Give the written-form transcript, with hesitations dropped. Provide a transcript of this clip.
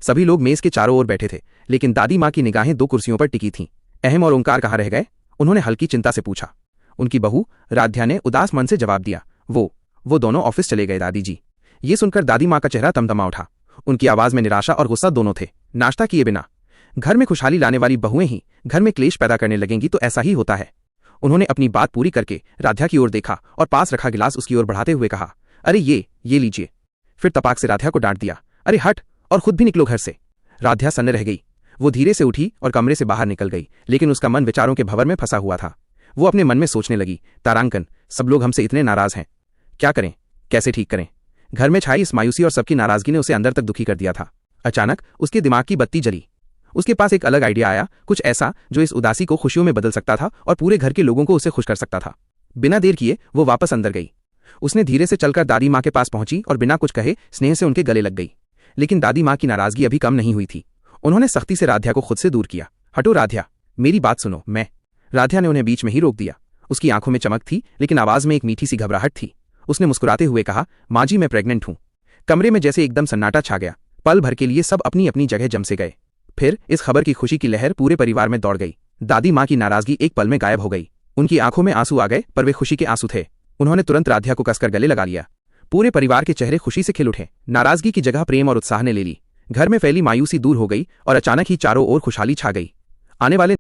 सभी लोग मेज के चारों ओर बैठे थे, लेकिन दादी माँ की निगाहें दो कुर्सियों पर टिकी थीं। अहम और ओंकार कहाँ रह गए? उन्होंने हल्की चिंता से पूछा। उनकी बहू राध्या ने उदास मन से जवाब दिया, वो दोनों ऑफिस चले गए दादी जी। ये सुनकर दादी माँ का चेहरा तमतमा उठा। उनकी आवाज में निराशा और गुस्सा दोनों थे। नाश्ता किए बिना घर में खुशहाली लाने वाली बहुएं ही घर में क्लेश पैदा करने लगेंगी तो ऐसा ही होता है। उन्होंने अपनी बात पूरी करके राध्या की ओर देखा और पास रखा गिलास उसकी ओर बढ़ाते हुए कहा, अरे ये लीजिए। फिर तपाक से राध्या को डांट दिया, अरे हट और खुद भी निकलो घर से। राध्या सन्न रह गई। वो धीरे से उठी और कमरे से बाहर निकल गई, लेकिन उसका मन विचारों के भंवर में फंसा हुआ था। वो अपने मन में सोचने लगी, तारांकन, सब लोग हमसे इतने नाराज हैं, क्या करें, कैसे ठीक करें? घर में छाई इस मायूसी और सबकी नाराजगी ने उसे अंदर तक दुखी कर दिया था। अचानक उसके दिमाग की बत्ती जली। उसके पास एक अलग आइडिया आया, कुछ ऐसा जो इस उदासी को खुशियों में बदल सकता था और पूरे घर के लोगों को उसे खुश कर सकता था। बिना देर किए वो वापस अंदर गई। उसने धीरे से चलकर दादी माँ के पास पहुंची और बिना कुछ कहे स्नेह से उनके गले लग गई। लेकिन दादी माँ की नाराजगी अभी कम नहीं हुई थी। उन्होंने सख्ती से राध्या को खुद से दूर किया। हटो राध्या, मेरी बात सुनो। मैं राध्या ने उन्हें बीच में ही रोक दिया। उसकी आंखों में चमक थी, लेकिन आवाज में एक मीठी सी घबराहट थी। उसने मुस्कुराते हुए कहा, माँ जी मैं प्रेग्नेंट हूँ। कमरे में जैसे एकदम सन्नाटा छा गया। पल भर के लिए सब अपनी अपनी जगह जम से गए। फिर इस खबर की खुशी की लहर पूरे परिवार में दौड़ गई। दादी माँ की नाराजगी एक पल में गायब हो गई। उनकी आंखों में आंसू आ गए, पर वे खुशी के आंसू थे। उन्होंने तुरंत राध्या को कसकर गले लगा लिया। पूरे परिवार के चेहरे खुशी से खिल उठे। नाराजगी की जगह प्रेम और उत्साह ने ले ली। घर में फैली मायूसी दूर हो गई और अचानक ही चारों ओर खुशहाली छा गई। आने वाले